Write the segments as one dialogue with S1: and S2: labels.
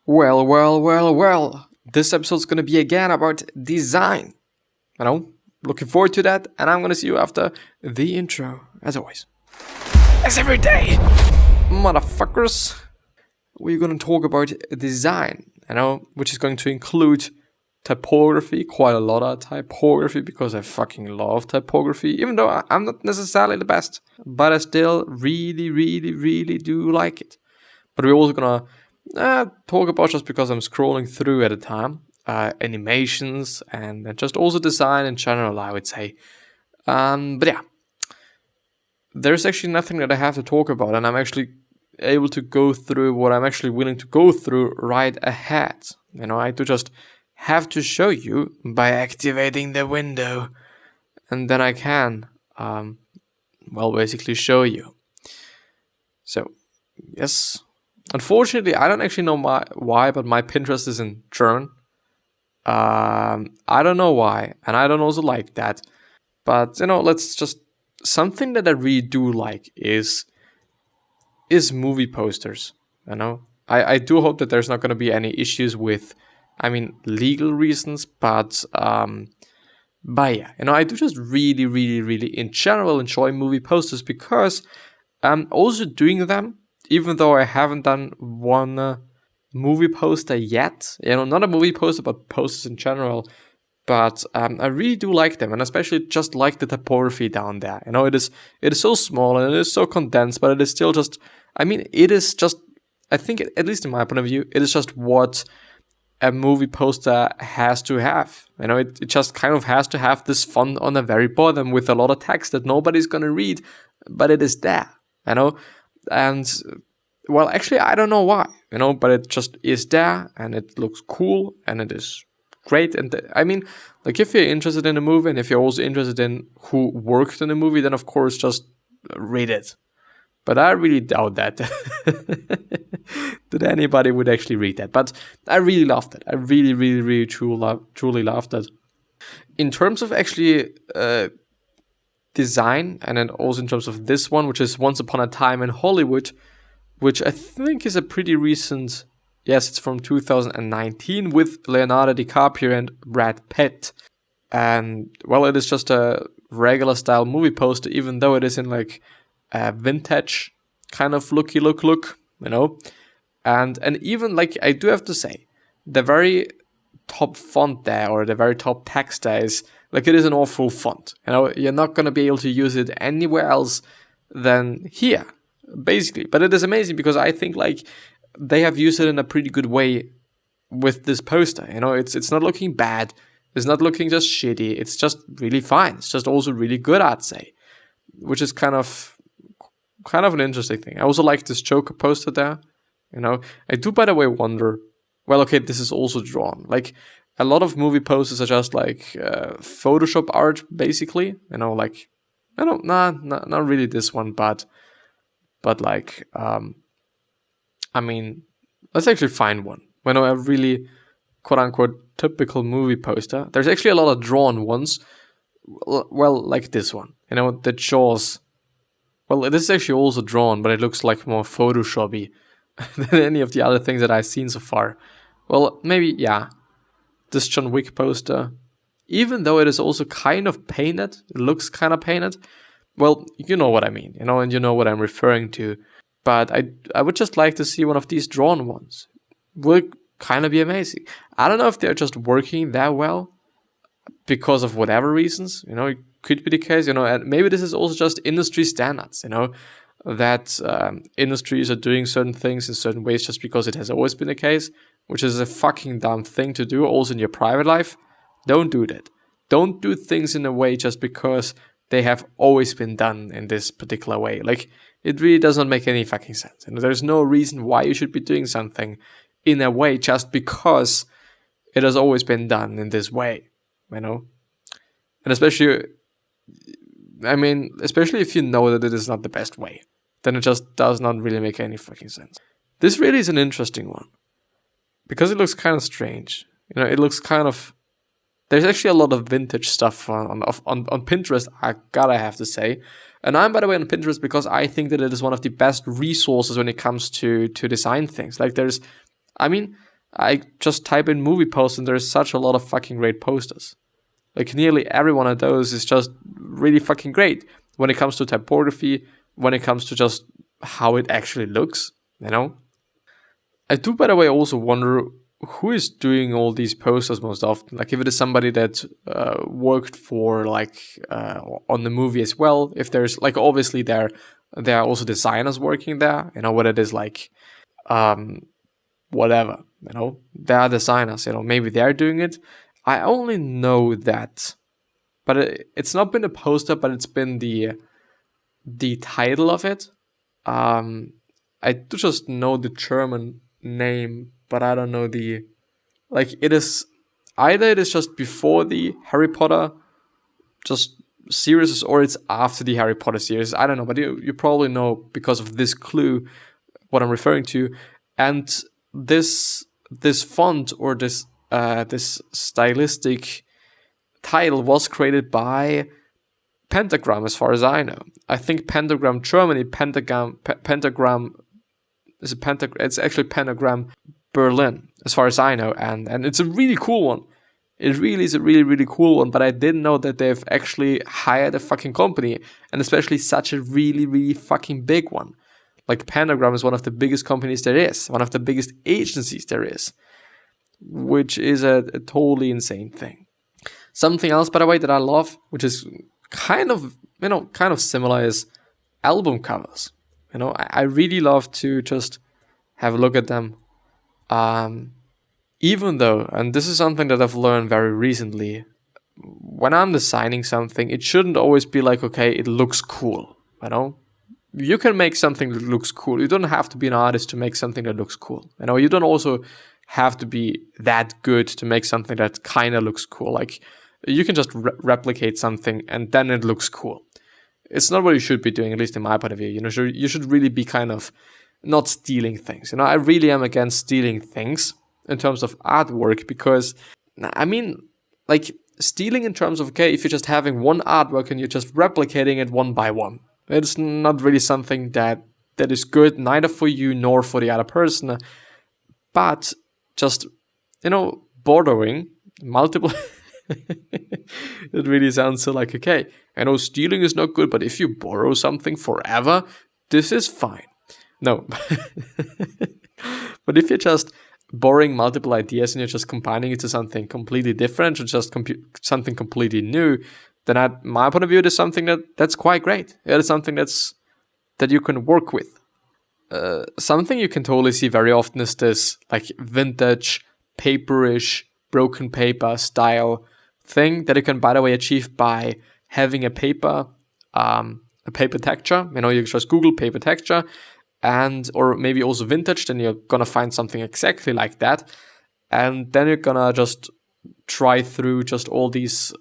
S1: Well. This episode's gonna be again about design. Looking forward to that, and I'm gonna see you after the intro, as always. As every day, motherfuckers, we're gonna talk about design, which is going to include typography, quite a lot of typography, because I fucking love typography, even though I'm not necessarily the best, but I still really do like it. But we're also gonna talk about, just because I'm scrolling through at a time, animations and just also design in general, I would say. But yeah, there's actually nothing that I have to talk about, and I'm actually able to go through what I'm actually willing to go through right ahead. I do just have to show you by activating the window, and then I can, basically show you. So, yes. Unfortunately, I don't actually know why, but my Pinterest is in German. I don't know why, and I don't also like that. But, something that I really do like is movie posters, I do hope that there's not going to be any issues with, legal reasons, but yeah, I do just really in general enjoy movie posters, because I'm also doing them, even though I haven't done one movie poster yet. Not a movie poster, but posters in general. But I really do like them, and especially just like the typography down there. It is so small and it is so condensed, but it is still just, it is just, I think, at least in my point of view, it is just what a movie poster has to have. It just kind of has to have this font on the very bottom with a lot of text that nobody's gonna read, but it is there, and, well, actually, I don't know why, but it just is there, and it looks cool, and it is great. And if you're interested in a movie, and if you're also interested in who worked in the movie, then of course just read it. But I really doubt that that anybody would actually read that. But I really loved it. I really truly loved it. In terms of actually design, and then also in terms of this one, which is Once Upon a Time in Hollywood, which I think is a pretty recent. Yes, it's from 2019 with Leonardo DiCaprio and Brad Pitt. And, well, it is just a regular style movie poster, even though it is in like a vintage kind of look. And even, like, I do have to say, the very top font there, or the very top text there, is like, it is an awful font. You're not going to be able to use it anywhere else than here, basically. But it is amazing, because I think, like, they have used it in a pretty good way with this poster. It's not looking bad. It's not looking just shitty. It's just really fine. It's just also really good, I'd say, which is kind of an interesting thing. I also like this Joker poster there. I do, by the way, wonder. Well, okay, this is also drawn. Like, a lot of movie posters are just like Photoshop art, basically. Not really this one, but like. Let's actually find one. A really, quote-unquote, typical movie poster. There's actually a lot of drawn ones. Well, like this one. The Jaws. Well, this is actually also drawn, but it looks like more Photoshop-y than any of the other things that I've seen so far. Well, maybe, yeah. This John Wick poster. Even though it is also kind of painted. It looks kind of painted. Well, you know what I mean. And you know what I'm referring to. But I would just like to see one of these drawn ones. Would kind of be amazing. I don't know if they're just working that well because of whatever reasons. It could be the case. And maybe this is also just industry standards. That industries are doing certain things in certain ways just because it has always been the case, which is a fucking dumb thing to do. Also in your private life, don't do that. Don't do things in a way just because they have always been done in this particular way. Like, it really does not make any fucking sense. There's no reason why you should be doing something in a way just because it has always been done in this way, And especially if you know that it is not the best way, then it just does not really make any fucking sense. This really is an interesting one, because it looks kind of strange. It looks kind of. There's actually a lot of vintage stuff on Pinterest, I gotta have to say. And I'm, by the way, on Pinterest because I think that it is one of the best resources when it comes to design things. Like, there's, I just type in movie poster and there's such a lot of fucking great posters. Like nearly every one of those is just really fucking great when it comes to typography, when it comes to just how it actually looks, you know? I do, by the way, also wonder who is doing all these posters most often. Like if it is somebody that worked for on the movie as well. If there's like obviously there are also designers working there. You know, whether it is like whatever. You know, there are designers. You know, maybe they're doing it. I only know that, but it's not been a poster, but it's been the title of it. I do just know the German name, but I don't know it is either it is just before the Harry Potter just series or it's after the Harry Potter series. I don't know, but you probably know because of this clue what I'm referring to. And this font or this stylistic title was created by Pentagram, as far as I know. I think Pentagram Germany, Pentagram is a pentagram. It's actually Pentagram Berlin, as far as I know, and it's a really cool one. It really is a really, really cool one, but I didn't know that they've actually hired a fucking company, and especially such a really, really fucking big one. Like Pentagram is one of the biggest companies there is, one of the biggest agencies there is, which is a totally insane thing. Something else, by the way, that I love, which is kind of similar, is album covers. You know, I really love to just have a look at them. Even though, and this is something that I've learned very recently, when I'm designing something, it shouldn't always be like, okay, it looks cool, you know? You can make something that looks cool. You don't have to be an artist to make something that looks cool. You know, you don't also have to be that good to make something that kind of looks cool. Like, you can just replicate something and then it looks cool. It's not what you should be doing, at least in my point of view. You know, you should really be kind of not stealing things. You know, I really am against stealing things in terms of artwork because, I mean, like, stealing in terms of, okay, if you're just having one artwork and you're just replicating it one by one, it's not really something that is good, neither for you nor for the other person. But just, you know, borrowing multiple... It really sounds so like, okay, I know stealing is not good, but if you borrow something forever, this is fine. No. But if you're just borrowing multiple ideas and you're just combining it to something completely different or just something completely new, then at my point of view, it is something that's quite great. It is something that you can work with. Something you can totally see very often is this like vintage, paperish, broken paper style thing that you can, by the way, achieve by having a paper texture. You know, you just Google paper texture or maybe also vintage, then you're gonna find something exactly like that. And then you're gonna just try through just all these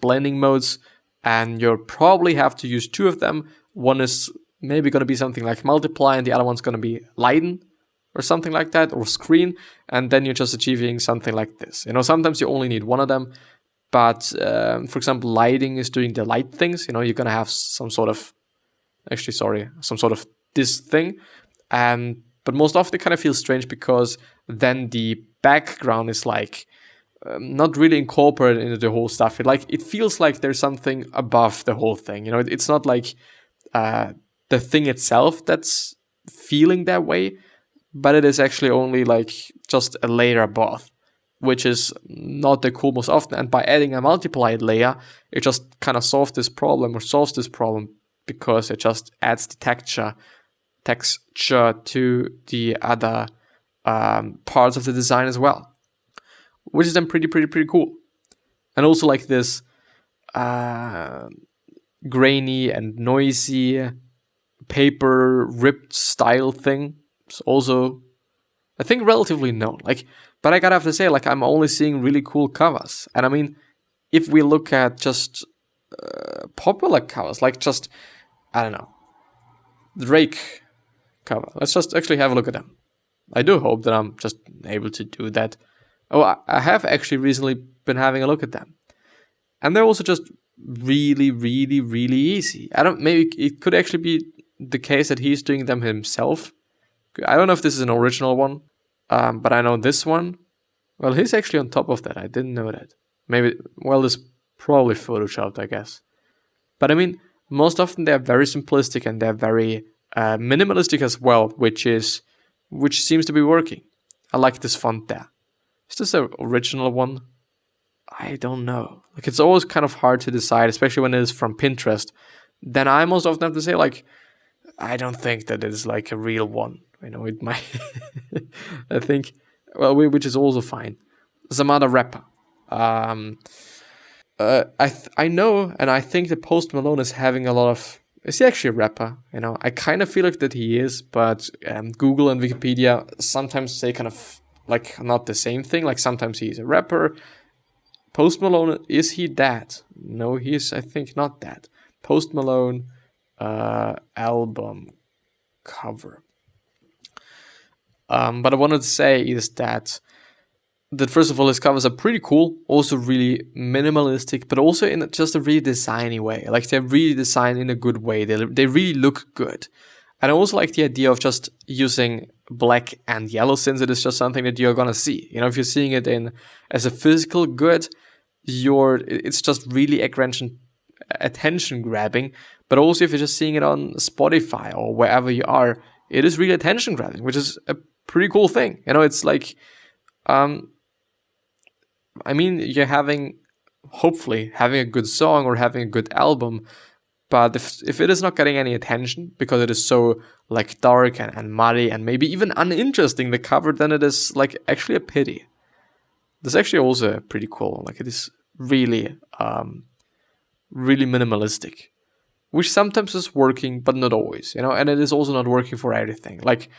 S1: blending modes, and you'll probably have to use two of them. One is maybe gonna be something like multiply, and the other one's gonna be lighten, or something like that, or screen, and then you're just achieving something like this. You know, sometimes you only need one of them, but for example, lighting is doing the light things. You know, you're gonna have some sort of this thing, but most often it kind of feels strange because then the background is like not really incorporated into the whole stuff. It feels like there's something above the whole thing. You know, it's not like the thing itself that's feeling that way, but it is actually only like just a layer above, which is not that cool most often. And by adding a multiplied layer, it just kind of solves this problem because it just adds the texture to the other parts of the design as well, which is then pretty cool. And also like this grainy and noisy paper ripped style thing. It's also, I think, relatively known. But I gotta have to say, I'm only seeing really cool covers. And I mean, if we look at just popular covers, like just, I don't know, Drake cover. Let's just actually have a look at them. I do hope that I'm just able to do that. Oh, I have actually recently been having a look at them. And they're also just really, really, really easy. Maybe it could actually be the case that he's doing them himself. I don't know if this is an original one, But I know this one. Well, he's actually on top of that. I didn't know that. Maybe, well, it's probably photoshopped, I guess. But I mean, most often they're very simplistic and they're very minimalistic as well, which seems to be working. I like this font there. Is this the original one? I don't know. Like, it's always kind of hard to decide, especially when it is from Pinterest. Then I most often have to say, like, I don't think that it is like a real one. You know, it might. I think, well, which is also fine. Some other rapper. I know, and I think that Post Malone is having a lot of. Is he actually a rapper? You know, I kind of feel like that he is, but Google and Wikipedia sometimes say kind of like not the same thing. Like sometimes he's a rapper. Post Malone, is he that? No, he is, I think, not that. Post Malone album cover. But I wanted to say is that first of all, his covers are pretty cool, also really minimalistic, but also in just a really designy way. Like they're really designed in a good way. They really look good. And I also like the idea of just using black and yellow, since it is just something that you're gonna see. You know, if you're seeing it in as a physical good, it's just really attention grabbing. But also if you're just seeing it on Spotify or wherever you are, it is really attention grabbing, which is a pretty cool thing. You know, it's like I mean, you're hopefully having a good song or having a good album, but if it is not getting any attention because it is so like dark and muddy and maybe even uninteresting, the cover, then it is like actually a pity. This is actually also pretty cool. Like it is really, really minimalistic, which sometimes is working, but not always, you know, and it is also not working for everything. Like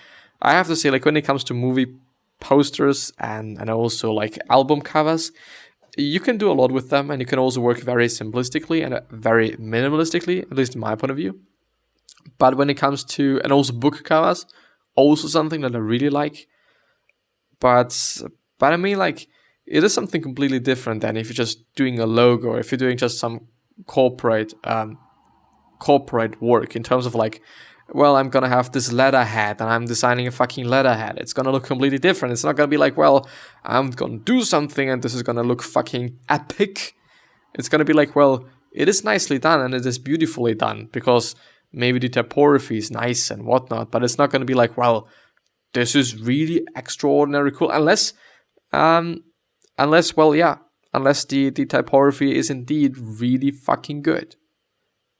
S1: I have to say, like when it comes to movie posters and also like album covers, you can do a lot with them, and you can also work very simplistically and very minimalistically, at least in my point of view. But when it comes to, and also book covers, also something that I really like. But I mean, like, it is something completely different than if you're just doing a logo, or if you're doing just some corporate work in terms of like, well, I'm gonna have this letterhead and I'm designing a fucking letterhead. It's gonna look completely different. It's not gonna be like, well, I'm gonna do something and this is gonna look fucking epic. It's gonna be like, well, it is nicely done and it is beautifully done because maybe the typography is nice and whatnot, but it's not gonna be like, well, this is really extraordinary cool. Unless the typography is indeed really fucking good.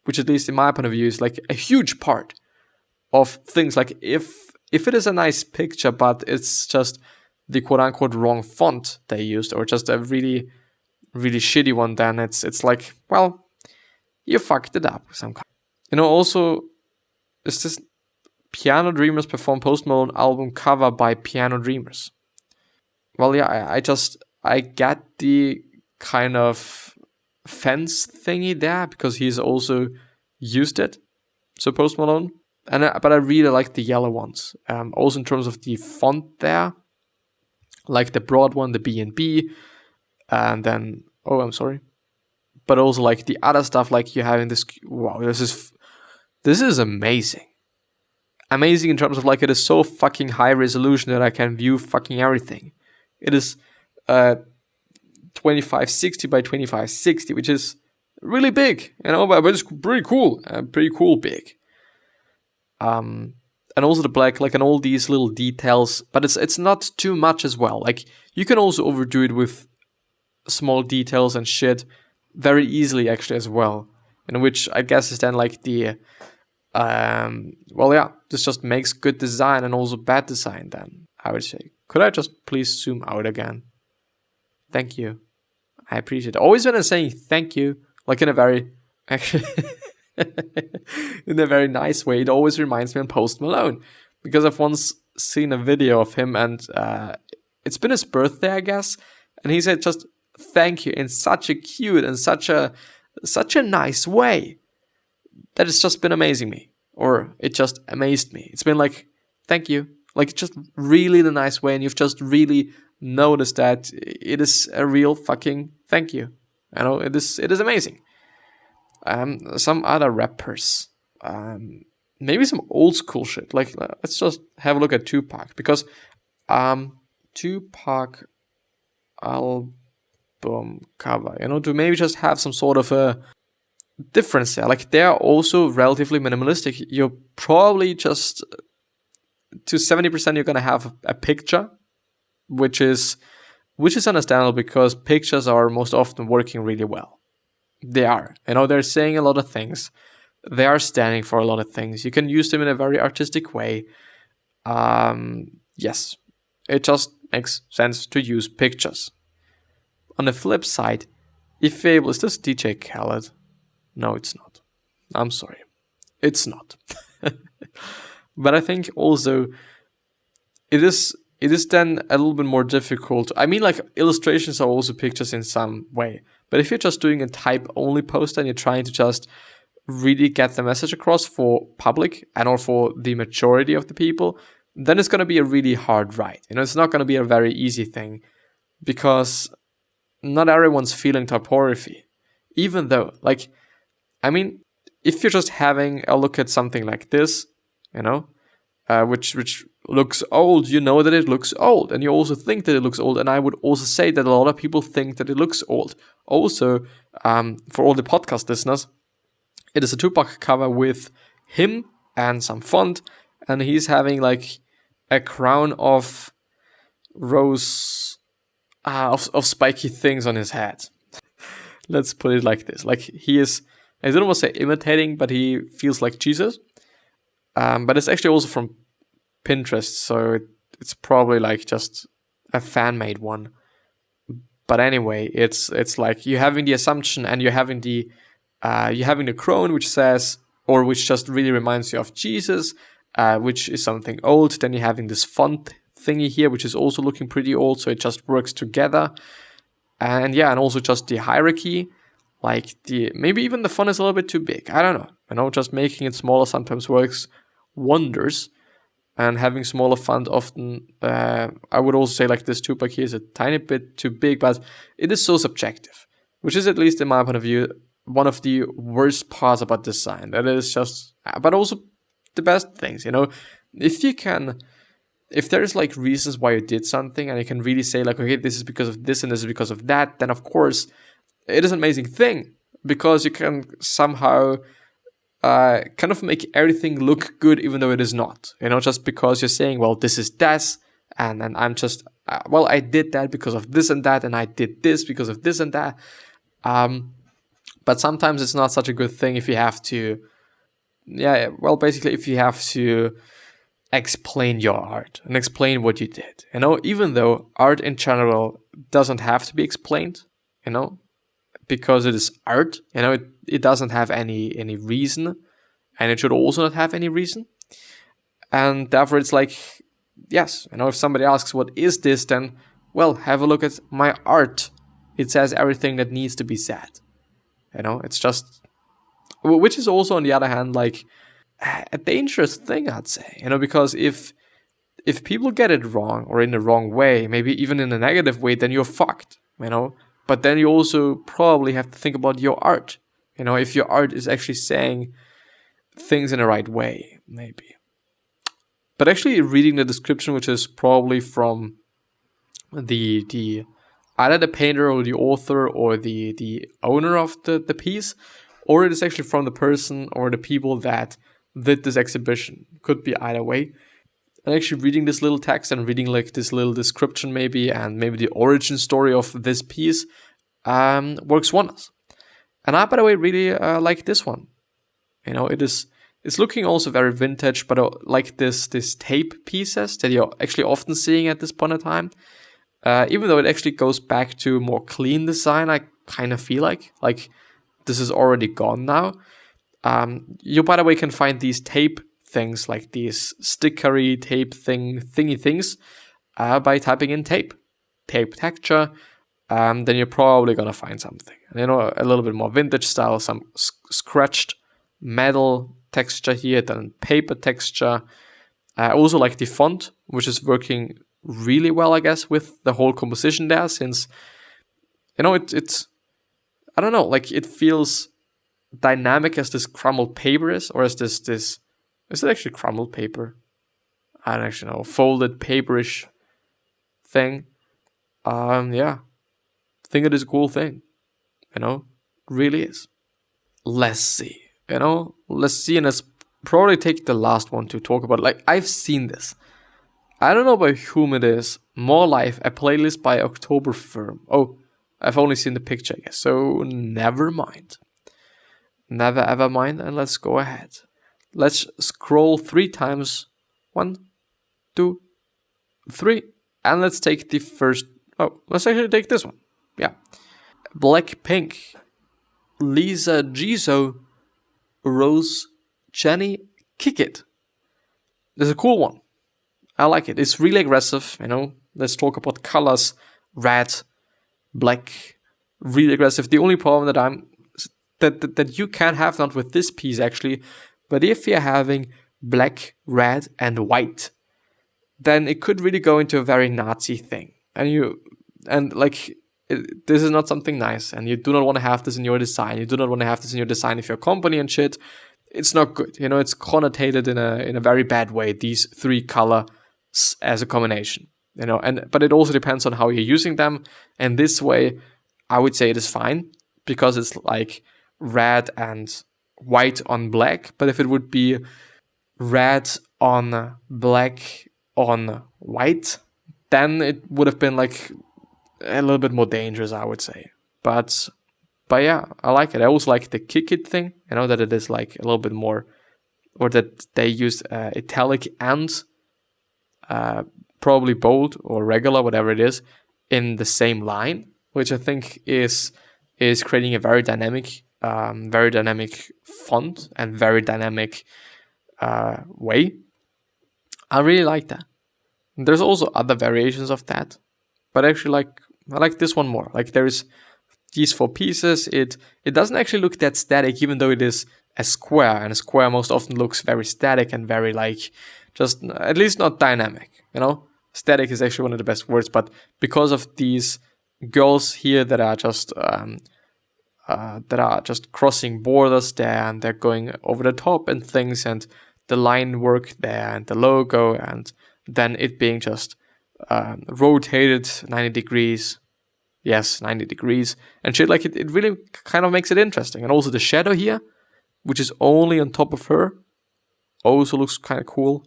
S1: Which, at least in my point of view, is like a huge part of things. Like if it is a nice picture, but it's just the quote unquote wrong font they used, or just a really, really shitty one, then it's like, well, you fucked it up some kind. You know, also, is this Piano Dreamers perform Post Malone album cover by Piano Dreamers? Well, yeah, I get the kind of fence thingy there because he's also used it. So Post Malone. But I really like the yellow ones. Also in terms of the font there, like the broad one, the B&B, and then but also like the other stuff, like you having this. Wow, this is amazing. Amazing in terms of like it is so fucking high resolution that I can view fucking everything. It is 2560 by 2560, which is really big, you know, but it's pretty cool big. And also the black, like, and all these little details, but it's not too much as well. Like you can also overdo it with small details and shit very easily actually as well, in which I guess is then like the this just makes good design and also bad design then, I would say. Could I just please zoom out again? Thank you. I appreciate it. Always when I'm saying thank you, like in a very actually in a very nice way, it always reminds me of Post Malone, because I've once seen a video of him and it's been his birthday, I guess, and he said just thank you in such a cute and such a nice way that it's just been amazing me, or it just amazed me. It's been like thank you, like just really the nice way, and you've just really noticed that it is a real fucking thank you. You know, it is amazing. Some other rappers, maybe some old school shit. Like let's just have a look at Tupac, because Tupac album cover, to maybe just have some sort of a difference there. Like, they're also relatively minimalistic. You're probably just to 70% you're gonna have a picture, which is understandable because pictures are most often working really well. They are. They're saying a lot of things. They are standing for a lot of things. You can use them in a very artistic way. Yes, it just makes sense to use pictures. On the flip side, if able, is this DJ Khaled? No, it's not. I'm sorry. It's not. But I think also it is then a little bit more difficult. I mean, like, illustrations are also pictures in some way. But if you're just doing a type-only poster and you're trying to just really get the message across for public and or for the majority of the people, then it's going to be a really hard ride. It's not going to be a very easy thing because not everyone's feeling typography. Even though, like, I mean, if you're just having a look at something like this, which looks old, you know that it looks old, and you also think that it looks old. And I would also say that a lot of people think that it looks old. Also, for all the podcast listeners, it is a Tupac cover with him and some font, and he's having like a crown of rose, of spiky things on his head. Let's put it like this. Like, he is, I don't want to say imitating, but he feels like Jesus. But it's actually also from Pinterest, so it's probably like just a fan-made one. But anyway, it's like you're having the assumption, and you're having the crown, which says, or which just really reminds you of Jesus, which is something old. Then you're having this font thingy here, which is also looking pretty old, so it just works together. And yeah, and also just the hierarchy, like maybe even the font is a little bit too big. I don't know. Just making it smaller sometimes works wonders. And having smaller font often, I would also say like this Tupac here is a tiny bit too big, but it is so subjective, which is, at least in my point of view, one of the worst parts about design. That is just, but also the best things, if there's like reasons why you did something and you can really say like, okay, this is because of this and this is because of that, then of course it is an amazing thing because you can somehow kind of make everything look good even though it is not, just because you're saying, well, this is this, and then I'm just, I did that because of this and that, and I did this because of this and that. But sometimes it's not such a good thing if you have to, basically if you have to explain your art and explain what you did, even though art in general doesn't have to be explained, because it is art, it doesn't have any reason, and it should also not have any reason. And therefore it's like, yes, if somebody asks what is this, then, well, have a look at my art. It says everything that needs to be said. It's just, which is also on the other hand like a dangerous thing, I'd say, because if people get it wrong or in the wrong way, maybe even in a negative way, then you're fucked, But then you also probably have to think about your art, if your art is actually saying things in the right way, maybe. But actually reading the description, which is probably from the either the painter or the author or the owner of the piece, or it is actually from the person or the people that did this exhibition. Could be either way. And actually reading this little text and reading like this little description maybe, and maybe the origin story of this piece works wonders. And I, by the way, really like this one. It's looking also very vintage, but like this tape pieces that you're actually often seeing at this point in time. Even though it actually goes back to more clean design, I kind of feel like this is already gone now. You, by the way, can find these tape things, like these stickery tape thingy things, by typing in tape texture. Then you're probably gonna find something. A little bit more vintage style, some scratched metal texture here, then paper texture. I also like the font, which is working really well, I guess, with the whole composition there, since it's I don't know, like it feels dynamic as this crumbled paper is, or as this is it actually crumbled paper? I don't actually know, folded paperish thing. Yeah, I think it is a cool thing. Really is. Let's see. Let's see, and let's probably take the last one to talk about. Like, I've seen this. I don't know by whom it is. More Life, a playlist by October Firm. Oh, I've only seen the picture, I guess. So never mind. Never ever mind, and let's go ahead. Let's scroll 3 times. 1, 2, 3. And let's take the first. Oh, let's actually take this one. Yeah. Blackpink, Lisa Jisoo, Rose, Jenny, Kick It. This is a cool one. I like it. It's really aggressive, Let's talk about colors. Red, black, really aggressive. The only problem that you can have, not with this piece actually, but if you're having black, red, and white, then it could really go into a very Nazi thing. This is not something nice, and you do not want to have this in your design. You do not want to have this in your design if you're a company and shit. It's not good. It's connotated in a very bad way, these 3 colors as a combination. But it also depends on how you're using them. And this way, I would say it is fine, because it's like red and white on black. But if it would be red on black on white, then it would have been like a little bit more dangerous, I would say. But yeah, I like it. I also like the Kick It thing, that it is like a little bit more, or that they use italic and probably bold or regular, whatever it is, in the same line, which I think is creating a very dynamic font and very dynamic way. I really like that. There's also other variations of that, but actually I like this one more. Like, there's these 4 pieces. It doesn't actually look that static, even though it is a square, and a square most often looks very static and very just at least not dynamic. Static is actually one of the best words, but because of these girls here that are just crossing borders there, and they're going over the top and things, and the line work there, and the logo, and then it being just rotated 90 degrees. Yes, 90 degrees and shit. Like, it really kind of makes it interesting. And also the shadow here, which is only on top of her, also looks kind of cool.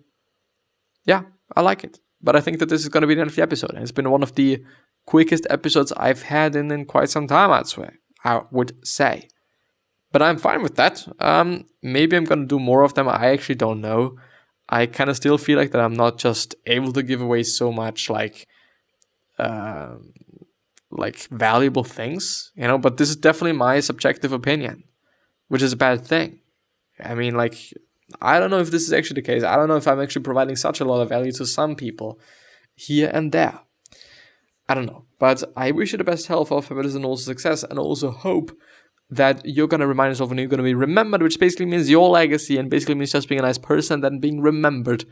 S1: Yeah, I like it. But I think that this is going to be the end of the episode. And it's been one of the quickest episodes I've had in quite some time, I would say. But I'm fine with that. Maybe I'm going to do more of them. I actually don't know. I kind of still feel like that I'm not just able to give away so much like valuable things, but this is definitely my subjective opinion, which is a bad thing. I mean, I don't know if this is actually the case. I don't know if I'm actually providing such a lot of value to some people here and there. I don't know. But I wish you the best health, happiness, and also success, and also hope that you're going to remind yourself and you're going to be remembered, which basically means your legacy, and basically means just being a nice person, then being remembered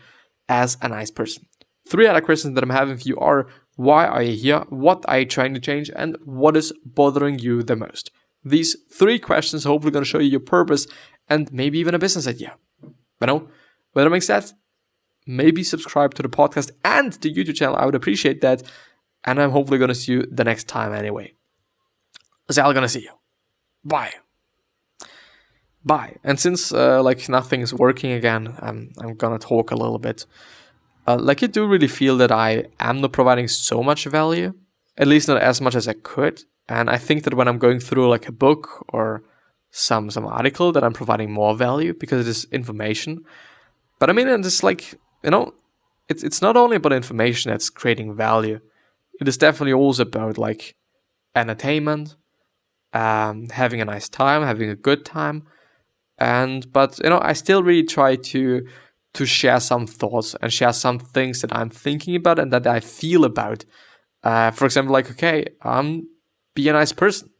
S1: as a nice person. 3 other questions that I'm having for you are: why are you here? What are you trying to change? And what is bothering you the most? These 3 questions are hopefully going to show you your purpose and maybe even a business idea. Whether that makes sense, maybe subscribe to the podcast and the YouTube channel. I would appreciate that. And I'm hopefully going to see you the next time anyway. So I'm going to see you. Bye. And since nothing is working again, I'm going to talk a little bit. I do really feel that I am not providing so much value, at least not as much as I could. And I think that when I'm going through a book or some article, that I'm providing more value because it is information. But I mean, it's it's not only about information that's creating value. It is definitely also about entertainment, having a nice time, having a good time. But I still really try to share some thoughts and share some things that I'm thinking about and that I feel about. For example, be a nice person.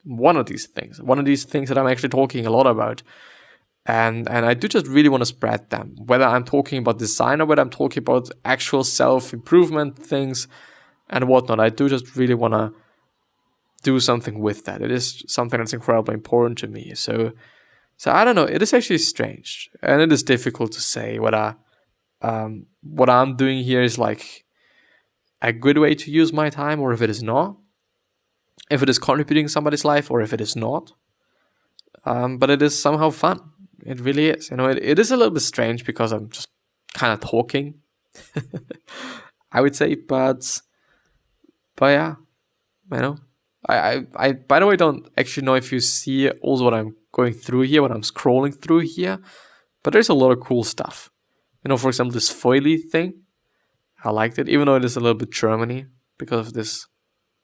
S1: One of these things that I'm actually talking a lot about. And I do just really want to spread them, whether I'm talking about design or whether I'm talking about actual self-improvement things and whatnot. I do just really want to do something with that. It is something that's incredibly important to me. So I don't know. It is actually strange, and it is difficult to say what I'm doing here is a good way to use my time or if it is not, if it is contributing to somebody's life or if it is not. But it is somehow fun. It really is. It is a little bit strange because I'm just kind of talking, I would say, but yeah, I by the way don't actually know if you see also what I'm going through here, what I'm scrolling through here, but there's a lot of cool stuff. For example, this foily thing, I liked it, even though it is a little bit Germany because of this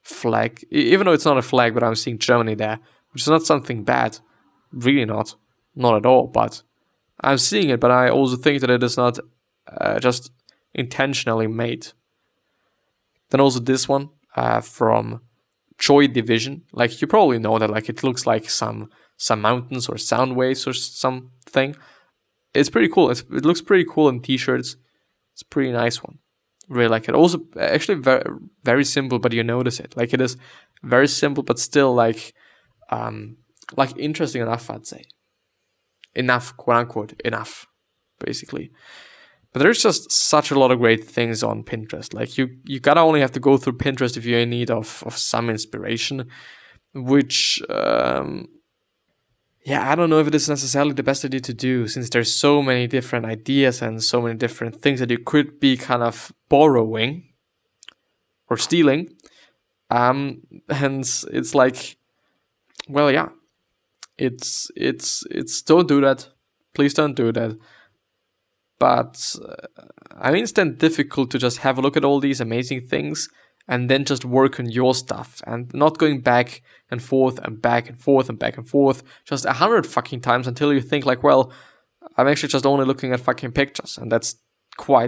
S1: flag. Even though it's not a flag, but I'm seeing Germany there, which is not something bad, really not at all. But I'm seeing it, but I also think that it is not just intentionally made. Then also this one from Joy Division. Like, you probably know that, like, it looks like some mountains or sound waves or something. It's pretty cool. It looks pretty cool in t-shirts. It's a pretty nice one. Really like it. Also, actually very, very simple, but you notice it. Like, it is very simple, but still like interesting enough, I'd say. Enough, quote unquote, enough, basically. But there's just such a lot of great things on Pinterest. Like, you gotta only have to go through Pinterest if you're in need of some inspiration, which I don't know if it is necessarily the best idea to do, since there's so many different ideas and so many different things that you could be kind of borrowing or stealing. And it's like, well, yeah, it's don't do that. Please don't do that. But it's then difficult to just have a look at all these amazing things and then just work on your stuff and not going back and forth and back and forth and back and forth just 100 fucking times until you think like, well, I'm actually just only looking at fucking pictures, and that's quite